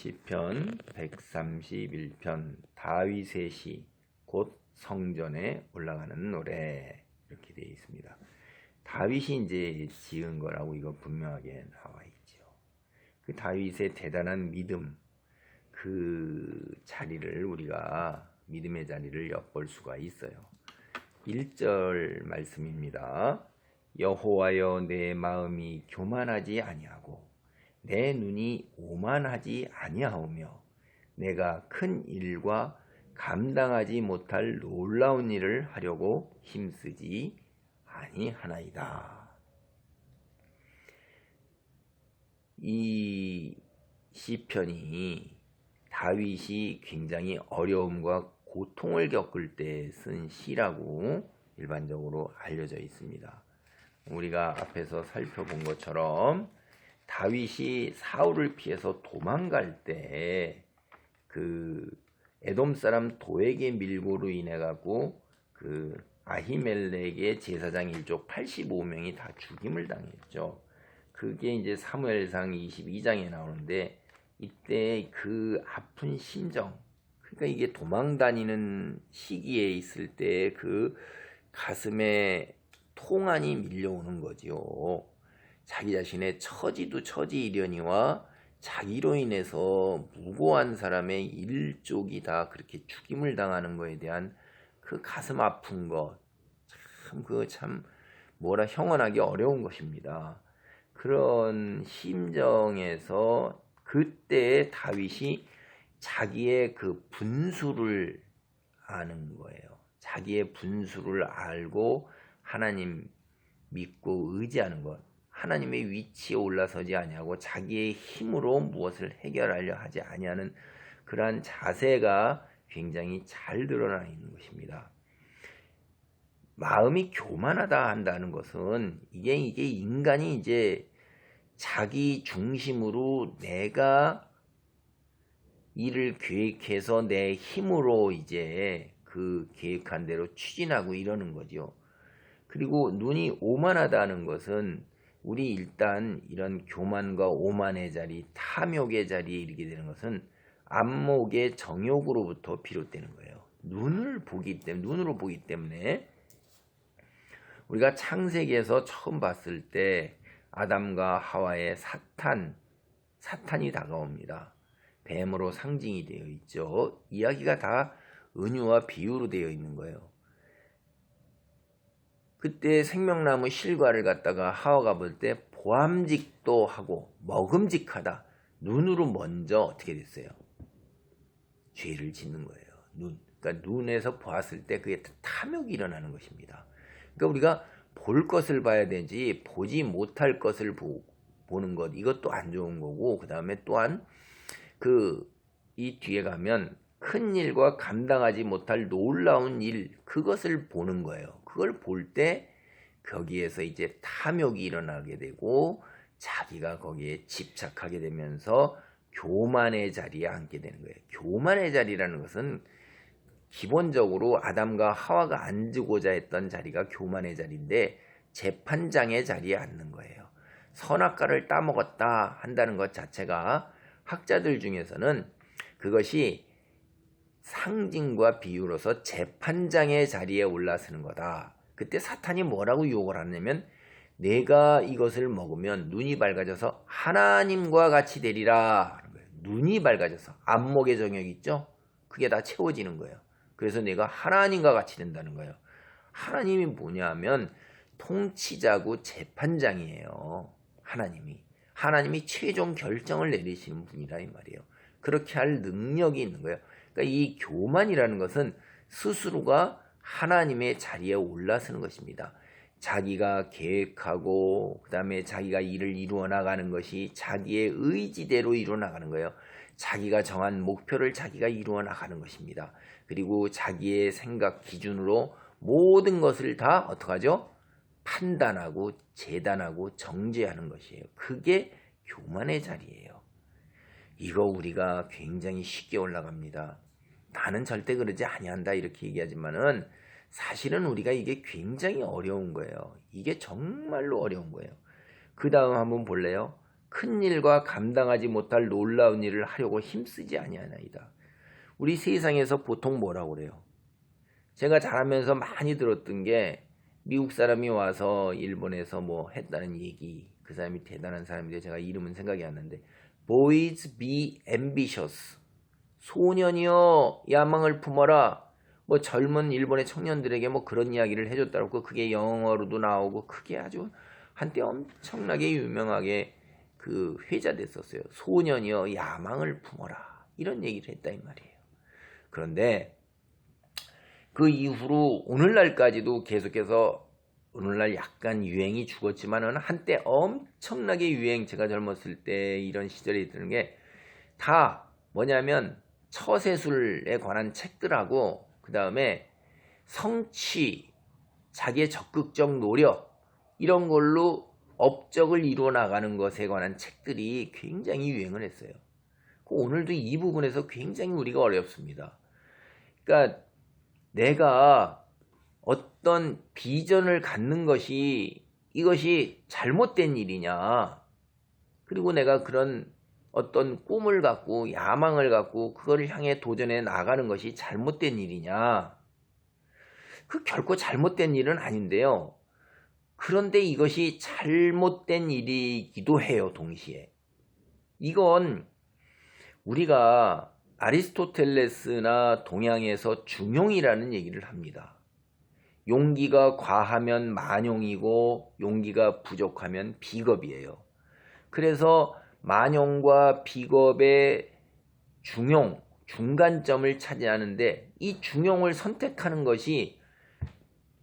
시편 131편 다윗의 시, 곧 성전에 올라가는 노래, 이렇게 되어 있습니다. 다윗이 이제 지은 거라고 이거 분명하게 나와 있죠. 그 다윗의 대단한 믿음, 그 자리를 우리가 믿음의 자리를 엿볼 수가 있어요. 1절 말씀입니다. 여호와여, 내 마음이 교만하지 아니하고 내 눈이 오만하지 아니하오며 내가 큰 일과 감당하지 못할 놀라운 일을 하려고 힘쓰지 아니하나이다. 이 시편이 다윗이 굉장히 어려움과 고통을 겪을 때 쓴 시라고 일반적으로 알려져 있습니다. 우리가 앞에서 살펴본 것처럼 다윗이 사울을 피해서 도망갈 때 그 에돔 사람 도에게 밀고로 인해 갖고 그 아히멜렉의 제사장 일족 85명이 다 죽임을 당했죠. 그게 이제 사무엘상 22장에 나오는데, 이때 그 아픈 심정, 그러니까 이게 도망 다니는 시기에 있을 때 그 가슴에 통안이 밀려오는 거지요. 자기 자신의 처지도 처지이려니와 자기로 인해서 무고한 사람의 일족이 다 그렇게 죽임을 당하는 거에 대한 그 가슴 아픈 것, 참 뭐라 형언하기 어려운 것입니다. 그런 심정에서 그때 다윗이 자기의 그 분수를 아는 거예요. 자기의 분수를 알고 하나님 믿고 의지하는 것, 하나님의 위치에 올라서지 아니하고 자기의 힘으로 무엇을 해결하려 하지 아니하는 그러한 자세가 굉장히 잘 드러나 있는 것입니다. 마음이 교만하다 한다는 것은 이게 인간이 이제 자기 중심으로 내가 일을 계획해서 내 힘으로 이제 그 계획한 대로 추진하고 이러는 거죠. 그리고 눈이 오만하다는 것은 우리 일단 이런 교만과 오만의 자리, 탐욕의 자리에 이르게 되는 것은 안목의 정욕으로부터 비롯되는 거예요. 눈으로 보기 때문에 우리가 창세기에서 처음 봤을 때 아담과 하와의 사탄이 다가옵니다. 뱀으로 상징이 되어 있죠. 이야기가 다 은유와 비유로 되어 있는 거예요. 그때 생명나무 실과를 갖다가 하와가 볼 때 보암직도 하고 먹음직하다. 눈으로 먼저 어떻게 됐어요? 죄를 짓는 거예요. 그러니까 눈에서 보았을 때 그게 탐욕이 일어나는 것입니다. 그러니까 우리가 볼 것을 봐야 되지 보지 못할 것을 보는 것, 이것도 안 좋은 거고, 그 다음에 또한 이 뒤에 가면 큰 일과 감당하지 못할 놀라운 일, 그것을 보는 거예요. 그걸 볼 때 거기에서 이제 탐욕이 일어나게 되고 자기가 거기에 집착하게 되면서 교만의 자리에 앉게 되는 거예요. 교만의 자리라는 것은 기본적으로 아담과 하와가 앉고자 했던 자리가 교만의 자리인데 재판장의 자리에 앉는 거예요. 선악과를 따먹었다 한다는 것 자체가 학자들 중에서는 그것이 상징과 비유로서 재판장의 자리에 올라서는 거다. 그때 사탄이 뭐라고 유혹을 하냐면 내가 이것을 먹으면 눈이 밝아져서 하나님과 같이 되리라 하는 거예요. 눈이 밝아져서 안목의 정욕 있죠? 그게 다 채워지는 거예요. 그래서 내가 하나님과 같이 된다는 거예요. 하나님이 뭐냐면 통치자고 재판장이에요. 하나님이 최종 결정을 내리시는 분이라 이 말이에요. 그렇게 할 능력이 있는 거예요. 그러니까 이 교만이라는 것은 스스로가 하나님의 자리에 올라서는 것입니다. 자기가 계획하고 그 다음에 자기가 일을 이루어 나가는 것이 자기의 의지대로 이루어 나가는 거예요. 자기가 정한 목표를 자기가 이루어 나가는 것입니다. 그리고 자기의 생각 기준으로 모든 것을 다 어떻게 하죠? 판단하고 재단하고 정죄하는 것이에요. 그게 교만의 자리예요. 이거 우리가 굉장히 쉽게 올라갑니다. 나는 절대 그러지 아니한다 이렇게 얘기하지만은 사실은 우리가 이게 굉장히 어려운 거예요. 이게 정말로 어려운 거예요. 그 다음 한번 볼래요? 큰 일과 감당하지 못할 놀라운 일을 하려고 힘쓰지 아니하나이다. 우리 세상에서 보통 뭐라고 그래요? 제가 자라면서 많이 들었던 게 미국 사람이 와서 일본에서 뭐 했다는 얘기. 그 사람이 대단한 사람인데 제가 이름은 생각이 안 나는데 Boys be ambitious. 소년이여 야망을 품어라. 뭐 젊은 일본의 청년들에게 뭐 그런 이야기를 해줬다고 그게 영어로도 나오고 그게 아주 한때 엄청나게 유명하게 그 회자됐었어요. 소년이여 야망을 품어라. 이런 얘기를 했다 이 말이에요. 그런데 그 이후로 오늘날까지도 계속해서 오늘날 약간 유행이 죽었지만은 한때 엄청나게 유행 제가 젊었을 때 이런 시절에 있던 게 다 뭐냐면 처세술에 관한 책들하고 그 다음에 성취, 자기의 적극적 노력 이런 걸로 업적을 이루어 나가는 것에 관한 책들이 굉장히 유행을 했어요. 오늘도 이 부분에서 굉장히 우리가 어렵습니다. 그러니까 내가 어떤 비전을 갖는 것이 이것이 잘못된 일이냐, 그리고 내가 그런 어떤 꿈을 갖고 야망을 갖고 그거를 향해 도전해 나가는 것이 잘못된 일이냐, 그 결코 잘못된 일은 아닌데요. 그런데 이것이 잘못된 일이기도 해요. 동시에 이건 우리가 아리스토텔레스나 동양에서 중용이라는 얘기를 합니다. 용기가 과하면 만용이고 용기가 부족하면 비겁이에요. 그래서 만용과 비겁의 중용, 중간점을 차지하는데 이 중용을 선택하는 것이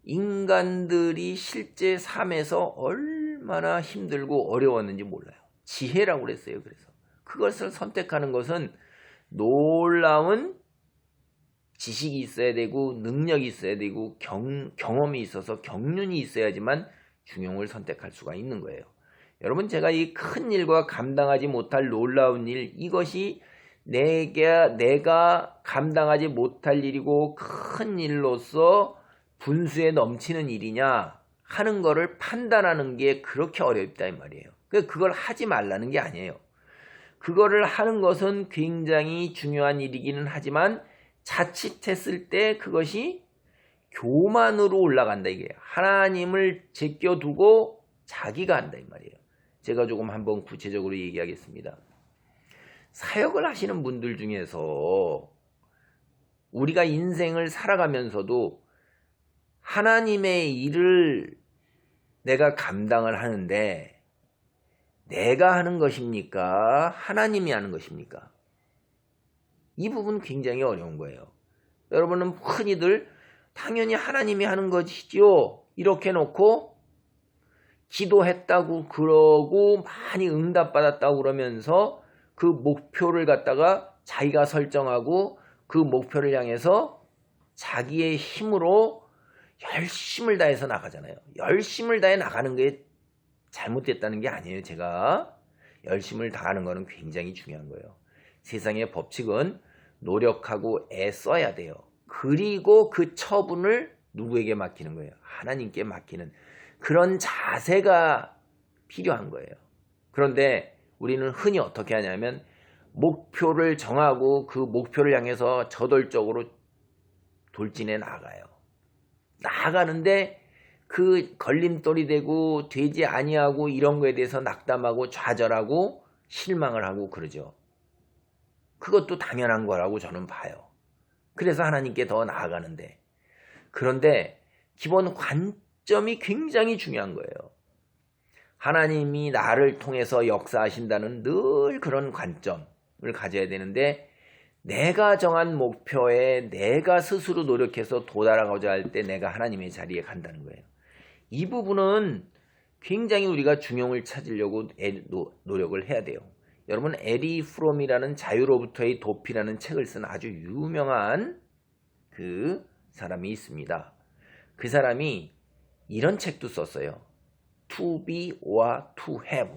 인간들이 실제 삶에서 얼마나 힘들고 어려웠는지 몰라요. 지혜라고 그랬어요. 그래서 그것을 선택하는 것은 놀라운 지식이 있어야 되고 능력이 있어야 되고 경험이 있어서 경륜이 있어야지만 중용을 선택할 수가 있는 거예요. 여러분, 제가 이 큰 일과 감당하지 못할 놀라운 일, 이것이 내가 감당하지 못할 일이고 큰 일로서 분수에 넘치는 일이냐 하는 거를 판단하는 게 그렇게 어렵다 이 말이에요. 그걸 하지 말라는 게 아니에요. 그거를 하는 것은 굉장히 중요한 일이기는 하지만 자칫했을 때 그것이 교만으로 올라간다 이게 하나님을 제껴두고 자기가 한다 이 말이에요. 제가 조금 한번 구체적으로 얘기하겠습니다. 사역을 하시는 분들 중에서 우리가 인생을 살아가면서도 하나님의 일을 내가 감당을 하는데 내가 하는 것입니까? 하나님이 하는 것입니까? 이 부분 굉장히 어려운 거예요. 여러분은 흔히들 당연히 하나님이 하는 것이지요. 이렇게 놓고 기도했다고 그러고 많이 응답받았다고 그러면서 그 목표를 갖다가 자기가 설정하고 그 목표를 향해서 자기의 힘으로 열심을 다해서 나가잖아요. 열심을 다해 나가는 게 잘못됐다는 게 아니에요. 제가 열심을 다하는 거는 굉장히 중요한 거예요. 세상의 법칙은 노력하고 애써야 돼요. 그리고 그 처분을 누구에게 맡기는 거예요? 하나님께 맡기는 그런 자세가 필요한 거예요. 그런데 우리는 흔히 어떻게 하냐면 목표를 정하고 그 목표를 향해서 저돌적으로 돌진해 나가요. 나가는데 그 걸림돌이 되고 되지 아니하고 이런 거에 대해서 낙담하고 좌절하고 실망을 하고 그러죠. 그것도 당연한 거라고 저는 봐요. 그래서 하나님께 더 나아가는데, 그런데 기본 관점이 굉장히 중요한 거예요. 하나님이 나를 통해서 역사하신다는 늘 그런 관점을 가져야 되는데, 내가 정한 목표에 내가 스스로 노력해서 도달하고자 할 때 내가 하나님의 자리에 간다는 거예요. 이 부분은 굉장히 우리가 중용을 찾으려고 노력을 해야 돼요. 여러분, 에리 프롬이라는 자유로부터의 도피라는 책을 쓴 아주 유명한 그 사람이 있습니다. 그 사람이 이런 책도 썼어요. To be or to have.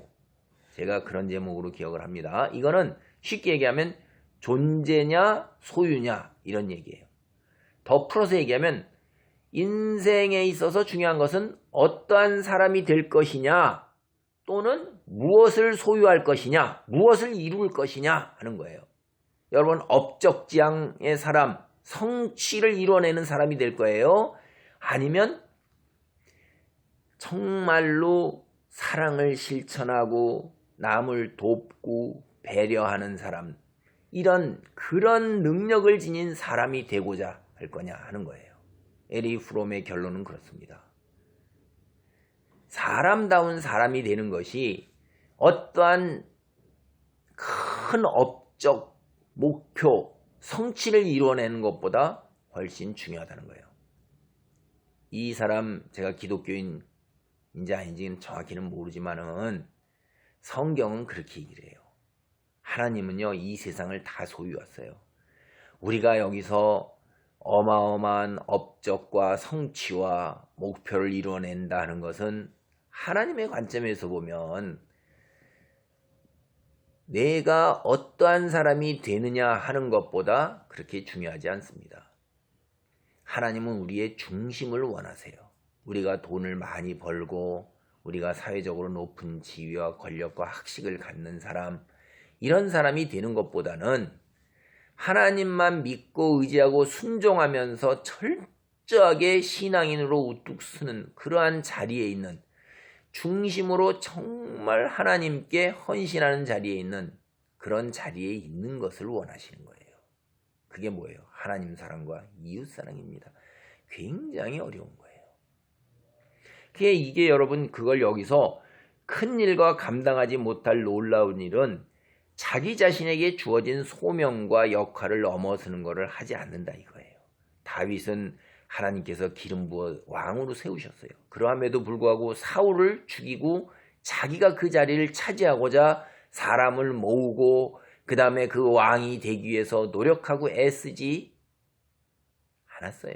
제가 그런 제목으로 기억을 합니다. 이거는 쉽게 얘기하면 존재냐 소유냐 이런 얘기예요. 더 풀어서 얘기하면 인생에 있어서 중요한 것은 어떠한 사람이 될 것이냐, 또는 무엇을 소유할 것이냐, 무엇을 이룰 것이냐 하는 거예요. 여러분, 업적지향의 사람, 성취를 이뤄내는 사람이 될 거예요? 아니면 정말로 사랑을 실천하고 남을 돕고 배려하는 사람, 그런 능력을 지닌 사람이 되고자 할 거냐 하는 거예요. 에리 프롬의 결론은 그렇습니다. 사람다운 사람이 되는 것이 어떠한 큰 업적, 목표, 성취를 이루어내는 것보다 훨씬 중요하다는 거예요. 이 사람, 제가 기독교인인지 아닌지는 정확히는 모르지만은 성경은 그렇게 얘기를 해요. 하나님은요, 이 세상을 다 소유했어요. 우리가 여기서 어마어마한 업적과 성취와 목표를 이루어낸다는 것은 하나님의 관점에서 보면 내가 어떠한 사람이 되느냐 하는 것보다 그렇게 중요하지 않습니다. 하나님은 우리의 중심을 원하세요. 우리가 돈을 많이 벌고 우리가 사회적으로 높은 지위와 권력과 학식을 갖는 사람, 이런 사람이 되는 것보다는 하나님만 믿고 의지하고 순종하면서 철저하게 신앙인으로 우뚝 서는 그러한 자리에 있는, 중심으로 정말 하나님께 헌신하는 자리에 있는 그런 자리에 있는 것을 원하시는 거예요. 그게 뭐예요? 하나님 사랑과 이웃 사랑입니다. 굉장히 어려운 거예요. 이게 여러분, 그걸 여기서 큰 일과 감당하지 못할 놀라운 일은 자기 자신에게 주어진 소명과 역할을 넘어서는 것을 하지 않는다 이거예요. 다윗은 하나님께서 기름 부어 왕으로 세우셨어요. 그러함에도 불구하고 사울을 죽이고 자기가 그 자리를 차지하고자 사람을 모으고 그 다음에 그 왕이 되기 위해서 노력하고 애쓰지 않았어요.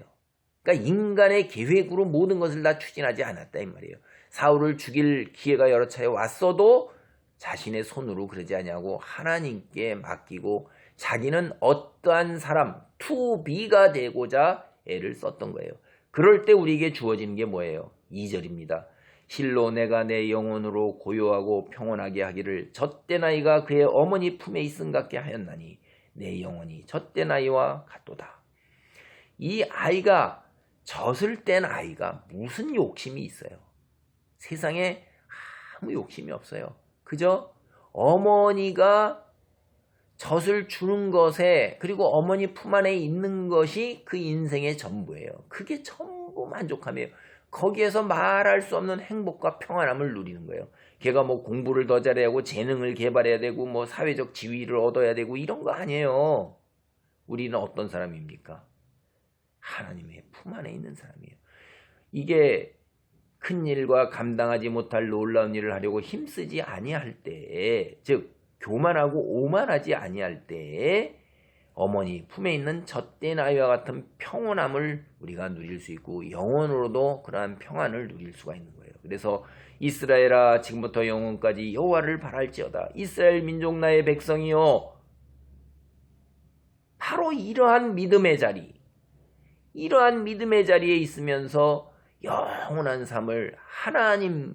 그러니까 인간의 계획으로 모든 것을 다 추진하지 않았다 이 말이에요. 사울을 죽일 기회가 여러 차례 왔어도 자신의 손으로 그러지 아니하고 하나님께 맡기고 자기는 어떠한 사람, 투비가 되고자 애를 썼던 거예요. 그럴 때 우리에게 주어지는 게 뭐예요? 2절입니다. 실로 내가 내 영혼으로 고요하고 평온하게 하기를 젖된 아이가 그의 어머니 품에 있음 같게 하였나니 내 영혼이 젖된 아이와 같도다. 이 아이가, 젖을 뗀 아이가 무슨 욕심이 있어요? 세상에 아무 욕심이 없어요. 그저 어머니가 젖을 주는 것에, 그리고 어머니 품 안에 있는 것이 그 인생의 전부예요. 그게 전부 만족함이에요. 거기에서 말할 수 없는 행복과 평안함을 누리는 거예요. 걔가 뭐 공부를 더 잘해야 하고 재능을 개발해야 되고 뭐 사회적 지위를 얻어야 되고 이런 거 아니에요. 우리는 어떤 사람입니까? 하나님의 품 안에 있는 사람이에요. 이게 큰 일과 감당하지 못할 놀라운 일을 하려고 힘쓰지 아니할 때에, 즉 교만하고 오만하지 아니할 때에 어머니 품에 있는 젖된 아이와 같은 평온함을 우리가 누릴 수 있고 영원으로도 그러한 평안을 누릴 수가 있는 거예요. 그래서 이스라엘아 지금부터 영원까지 여호와를 바랄지어다. 이스라엘 민족 나의 백성이요. 바로 이러한 믿음의 자리, 이러한 믿음의 자리에 있으면서 영원한 삶을, 하나님과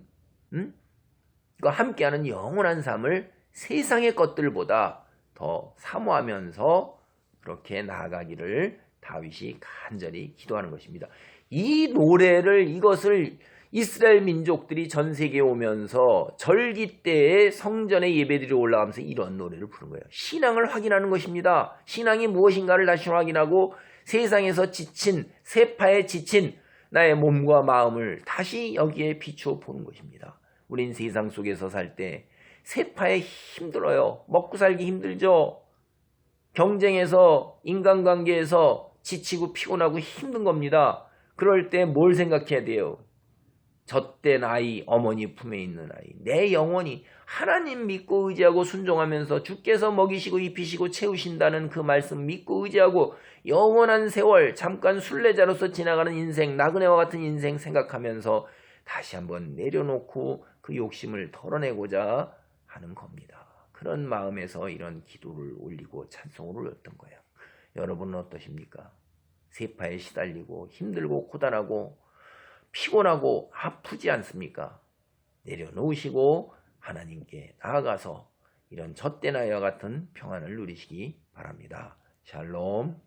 함께하는 영원한 삶을 세상의 것들보다 더 사모하면서 그렇게 나아가기를 다윗이 간절히 기도하는 것입니다. 이 노래를, 이것을 이스라엘 민족들이 전 세계에 오면서 절기 때에 성전에 예배드리러 올라가면서 이런 노래를 부른 거예요. 신앙을 확인하는 것입니다. 신앙이 무엇인가를 다시 확인하고 세상에서 지친, 세파에 지친 나의 몸과 마음을 다시 여기에 비추어 보는 것입니다. 우린 세상 속에서 살 때 세파에 힘들어요. 먹고 살기 힘들죠. 경쟁에서, 인간관계에서 지치고 피곤하고 힘든 겁니다. 그럴 때 뭘 생각해야 돼요? 젖된 아이, 어머니 품에 있는 아이, 내 영혼이 하나님 믿고 의지하고 순종하면서 주께서 먹이시고 입히시고 채우신다는 그 말씀 믿고 의지하고 영원한 세월, 잠깐 순례자로서 지나가는 인생, 나그네와 같은 인생 생각하면서 다시 한번 내려놓고 그 욕심을 털어내고자 하는 겁니다. 그런 마음에서 이런 기도를 올리고 찬송을 올렸던 거예요. 여러분은 어떠십니까? 세파에 시달리고 힘들고 고단하고 피곤하고 아프지 않습니까? 내려놓으시고 하나님께 나아가서 이런 젖대나 이와 같은 평안을 누리시기 바랍니다. 샬롬.